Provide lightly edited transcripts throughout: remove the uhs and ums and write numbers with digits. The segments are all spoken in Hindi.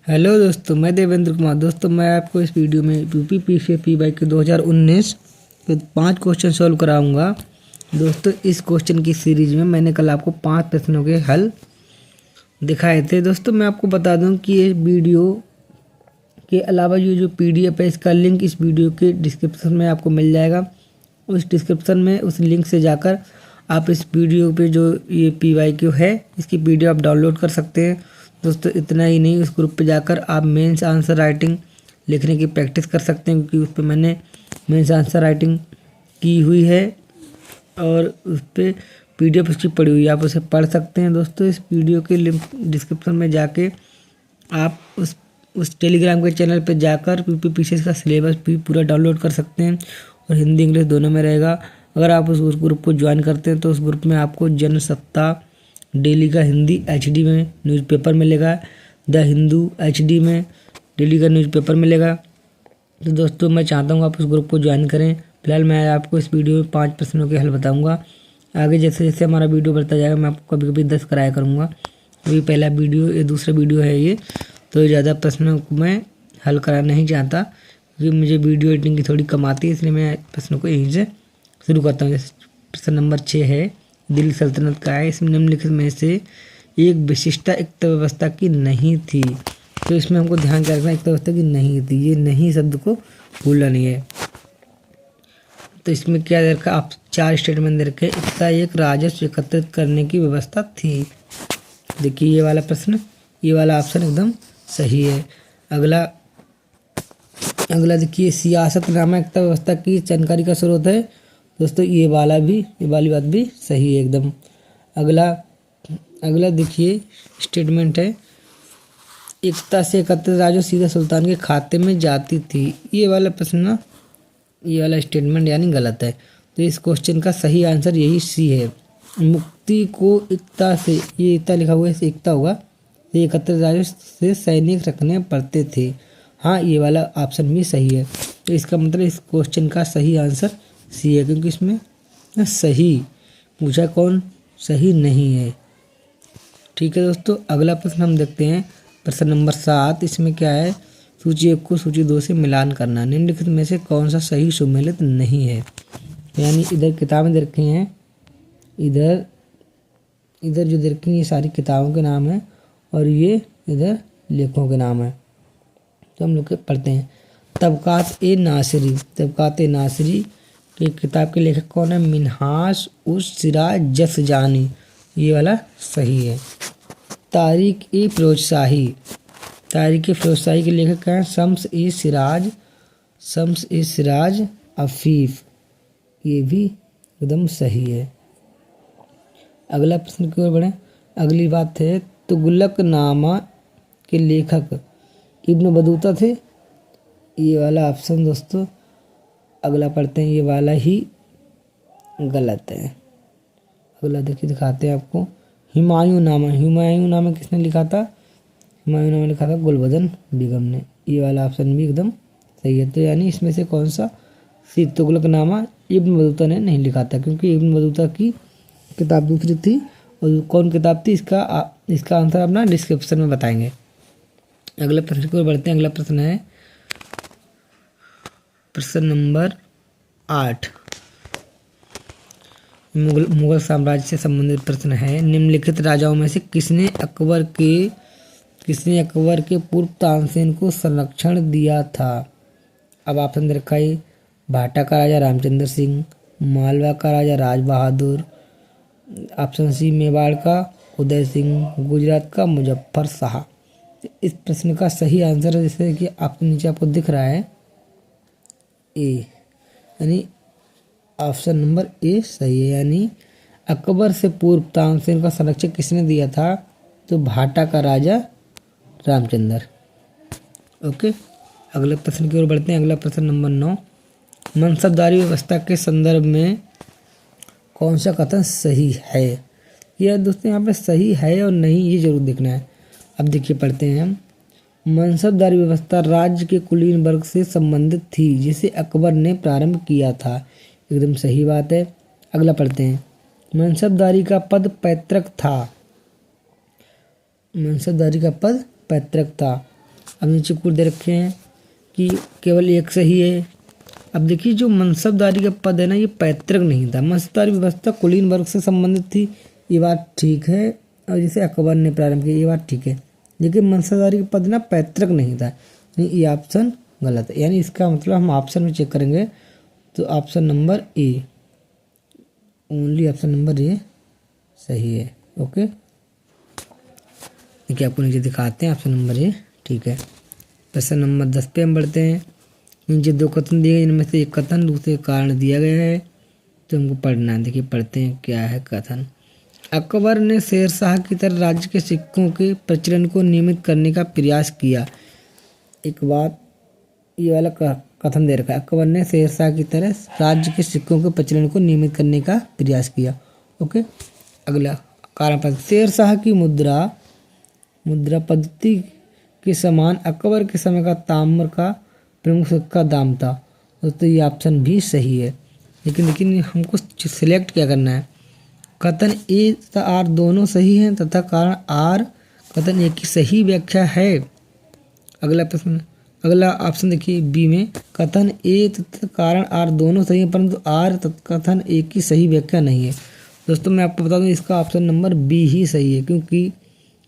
हेलो दोस्तों, मैं देवेंद्र कुमार। दोस्तों, मैं आपको इस वीडियो में यूपी पीसीपीवाई के 2019 के 5 क्वेश्चन सॉल्व कराऊंगा। दोस्तों, इस क्वेश्चन की सीरीज में मैंने कल आपको 5 प्रश्नों के हल दिखाए थे। दोस्तों, मैं आपको बता दूं कि ये वीडियो के अलावा ये जो पीडीएफ है, इसका लिंक इस वीडियो के डिस्क्रिप्शन में आपको मिल जाएगा। उस डिस्क्रिप्शन में उस लिंक से जाकर आप इस वीडियो पे जो ये PYQ है, इसकी पीडीएफ आप डाउनलोड कर सकते हैं। दोस्तों, इतना ही नहीं, उस ग्रुप पे जाकर आप मेंस आंसर राइटिंग लिखने की प्रैक्टिस कर सकते हैं, क्योंकि उस पर मैंने मेंस आंसर राइटिंग की हुई है और उस पर पीडीएफ उसकी पड़ी हुई है, आप उसे पढ़ सकते हैं। दोस्तों, इस वीडियो के लिंक डिस्क्रिप्शन में जाके आप उस टेलीग्राम के चैनल पर जाकर PPPCS का सिलेबस भी पूरा डाउनलोड कर सकते हैं और हिंदी इंग्लिश दोनों में रहेगा। अगर आप उस ग्रुप को ज्वाइन करते हैं तो उस ग्रुप में आपको जनसत्ता डेली का हिंदी HD में न्यूज़पेपर मिलेगा, द हिंदू HD में डेली का न्यूज़पेपर मिलेगा। तो दोस्तों, मैं चाहता हूँ आप उस ग्रुप को ज्वाइन करें। फिलहाल मैं आपको इस वीडियो में 5 प्रश्नों के हल बताऊँगा। आगे जैसे जैसे हमारा वीडियो बढ़ता जाएगा, मैं आपको कभी कभी 10 कराया करूँगा। अभी पहला वीडियो, ये दूसरा वीडियो है ये, तो ज़्यादा प्रश्नों को मैं हल कराना नहीं चाहता, क्योंकि मुझे वीडियो एडिटिंग की थोड़ी कम आती है, इसलिए मैं प्रश्नों को यहीं से शुरू करता हूँ। जैसे प्रश्न नंबर 6 है, दिल्ली सल्तनत का है। इसमें निम्नलिखित में से एक विशिष्टता एकता व्यवस्था की नहीं थी। तो इसमें हमको ध्यान क्या रखना, एकता व्यवस्था की नहीं थी, ये नहीं शब्द को भूलना नहीं है। तो इसमें क्या दे रखा, आप 4 स्टेटमेंट दे रखे। एकता एक राजस्व एकत्रित करने की व्यवस्था थी। देखिए ये वाला प्रश्न, ये वाला ऑप्शन एकदम सही है। अगला देखिए, सियासतनामा एकता व्यवस्था की जानकारी का स्रोत है। दोस्तों, ये वाली बात भी सही है एकदम। अगला देखिए स्टेटमेंट है, एकता से एकत्रित राजस्व सीधा सुल्तान के खाते में जाती थी। ये वाला प्रश्न ना, ये वाला स्टेटमेंट यानी गलत है। तो इस क्वेश्चन का सही आंसर यही सी है। मुक्ति को एकता से, ये एकता लिखा हुआ है, एकता होगा, एकत्रित राजस्व से सैनिक रखने पड़ते थे। हाँ, ये वाला ऑप्शन भी सही है। तो इसका मतलब इस क्वेश्चन का सही आंसर सी है, क्योंकि इसमें सही पूछा, कौन सही नहीं है। ठीक है दोस्तों, अगला प्रश्न हम देखते हैं, प्रश्न नंबर 7। इसमें क्या है, सूची 1 को सूची 2 से मिलान करना। निम्नलिखित में से कौन सा सही सुमेलित नहीं है। यानी इधर किताबें दे रखी हैं, इधर जो दे रखी हैं ये सारी किताबों के नाम है और ये इधर लेखों के नाम है। तो हम लोग पढ़ते हैं। तबकात ए नासिरी की किताब के लेखक कौन है? मिन्हाज उस सिराज जसजानी, ये वाला सही है। तारीख ए फिरोजशाही के लेखक क्या हैं? शम्स ए सिराज अफीफ, ये भी एकदम सही है। अगला प्रश्न की ओर बढ़े। अगली बात है, तुगलकनामा के लेखक इब्न बतूता थे। ये वाला ऑप्शन दोस्तों, अगला पढ़ते हैं, ये वाला ही गलत है। अगला देखिए, दिखाते हैं आपको। हुमायूं नामा किसने लिखा था? हुमायूं नामा लिखा था गुलबदन बेगम ने। ये वाला ऑप्शन भी एकदम सही है। तो यानी इसमें से कौन सा तुगलकनामा इब्न बतूता ने नहीं लिखा था, क्योंकि इब्न बतूता की किताब दूसरी थी। और कौन किताब थी, इसका आंसर अपना डिस्क्रिप्शन में बताएंगे। अगले प्रश्न की ओर बढ़ते हैं। अगला प्रश्न है प्रश्न नंबर 8। मुगल साम्राज्य से संबंधित प्रश्न है। निम्नलिखित राजाओं में से किसने अकबर के पूर्व तानसेन को संरक्षण दिया था? अब ऑप्शन दे रखा है, भाटा का राजा रामचंद्र सिंह, मालवा का राजा राज बहादुर, ऑप्शन सी मेवाड़ का उदय सिंह, गुजरात का मुजफ्फर शाह। इस प्रश्न का सही आंसर है, जैसे कि आपके नीचे आपको दिख रहा है, ए, यानी ऑप्शन नंबर ए सही है। यानी अकबर से पूर्व तानसेन का संरक्षण किसने दिया था? तो भाटा का राजा रामचंद्र। ओके, अगले प्रश्न की ओर बढ़ते हैं। अगला प्रश्न नंबर 9। मनसबदारी व्यवस्था के संदर्भ में कौन सा कथन सही है? यह दोस्तों यहाँ पे सही है और नहीं, ये जरूर देखना है। अब देखिए, पढ़ते हैं हम। मनसबदारी व्यवस्था राज्य के कुलीन वर्ग से संबंधित थी, जिसे अकबर ने प्रारंभ किया था। एकदम सही बात है। अगला पढ़ते हैं। मनसबदारी का पद पैतृक था। अब नीचे कुल दे रखे हैं कि केवल एक सही है। अब देखिए जो मनसबदारी का पद है ना, ये पैतृक नहीं था। मनसबदारी व्यवस्था कुलीन वर्ग से संबंधित थी, ये बात ठीक है, और जिसे अकबर ने प्रारंभ किया, ये बात ठीक है। लेकिन मनसबदारी का पद ना पैतृक नहीं था, ये ऑप्शन गलत है। यानी इसका मतलब हम ऑप्शन में चेक करेंगे तो option number A, only option number A सही है। ओके, देखिए आपको नीचे दिखाते हैं, ऑप्शन नंबर ए ठीक है। प्रश्न नंबर 10 पे हम बढ़ते हैं। नीचे 2 कथन दिए गए, इनमें से एक कथन दूसरे कारण दिया गया है, तो हमको पढ़ना है। देखिए पढ़ते हैं क्या है कथन। अकबर ने शेरशाह की तरह राज्य के सिक्कों के प्रचलन को नियमित करने का प्रयास किया। एक बात ये वाला कथन दे रखा है, अकबर ने शेरशाह की तरह राज्य के सिक्कों के प्रचलन को नियमित करने का प्रयास किया। ओके, अगला कारण पद, शेरशाह की मुद्रा पद्धति के समान अकबर के समय का ताम्र का प्रमुख सिक्का दाम था। दोस्तों ये ऑप्शन भी सही है, लेकिन हमको सिलेक्ट क्या करना है। कथन ए तथा आर दोनों सही हैं तथा कारण आर कथन ए की सही व्याख्या है। अगला प्रश्न, अगला ऑप्शन देखिए बी में, कथन ए तथा कारण आर दोनों सही हैं परंतु आर कथन ए की सही व्याख्या नहीं है। दोस्तों मैं आपको बता दूं इसका ऑप्शन नंबर बी ही सही है, क्योंकि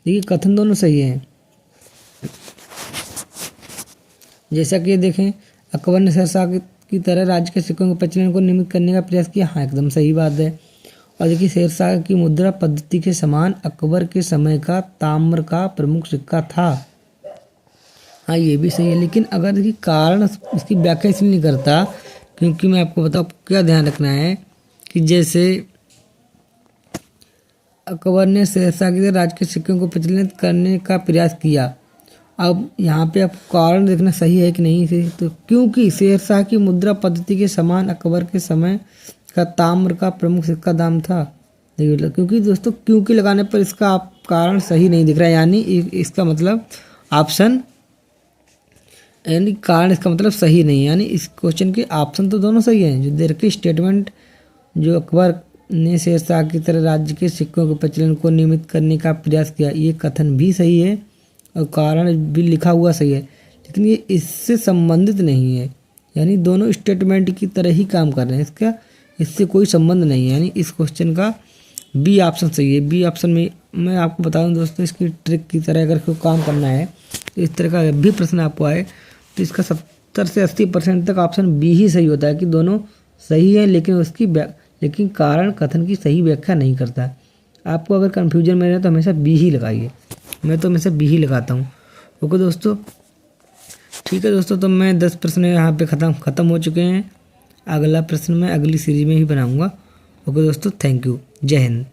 देखिए कथन दोनों सही हैं। जैसा कि देखें, अकबर ने शेरशाह की तरह राज्य के सिक्कों के प्रचलन को नियमित करने का प्रयास किया, हाँ एकदम सही बात है। और देखिए शेरशाह की मुद्रा पद्धति के समान अकबर के समय का ताम्र का प्रमुख सिक्का था, हाँ ये भी सही है। लेकिन अगर देखिए कारण इसकी व्याख्या इसलिए नहीं करता, क्योंकि मैं आपको बताऊँ क्या ध्यान रखना है कि जैसे अकबर ने शेरशाह की तरह राज्य के सिक्कों को प्रचलित करने का प्रयास किया। अब यहाँ पे आप कारण देखना सही है कि नहीं सही, तो क्योंकि शेरशाह की मुद्रा पद्धति के समान अकबर के समय का ताम्र का प्रमुख सिक्का दाम था। देखिए क्योंकि दोस्तों क्योंकि लगाने पर इसका आप कारण सही नहीं दिख रहा है, यानी इसका मतलब ऑप्शन, यानी कारण इसका मतलब सही नहीं है। यानी इस क्वेश्चन के ऑप्शन तो दोनों सही हैं। जो दे रखी स्टेटमेंट, जो अकबर ने शेरशाह की तरह राज्य के सिक्कों के प्रचलन को नियमित करने का प्रयास किया, ये कथन भी सही है और कारण भी लिखा हुआ सही है, लेकिन ये इससे संबंधित नहीं है। यानी दोनों स्टेटमेंट की तरह ही काम कर रहे हैं, इससे कोई संबंध नहीं है। यानी इस क्वेश्चन का बी ऑप्शन सही है। बी ऑप्शन में मैं आपको बता दूं दोस्तों, इसकी ट्रिक की तरह अगर कोई काम करना है तो इस तरह का भी प्रश्न आपको आए तो इसका 70 से 80% तक ऑप्शन बी ही सही होता है कि दोनों सही है, लेकिन कारण कथन की सही व्याख्या नहीं करता है। आपको अगर कन्फ्यूजन में रहे तो हमेशा बी ही लगाइए, मैं तो हमेशा बी ही लगाता हूँ। ओके दोस्तों, ठीक है दोस्तों, तो मैं 10 प्रश्न यहाँ पे ख़त्म हो चुके हैं। अगला प्रश्न मैं अगली सीरीज में ही बनाऊँगा। ओके दोस्तों, थैंक यू, जय हिंद।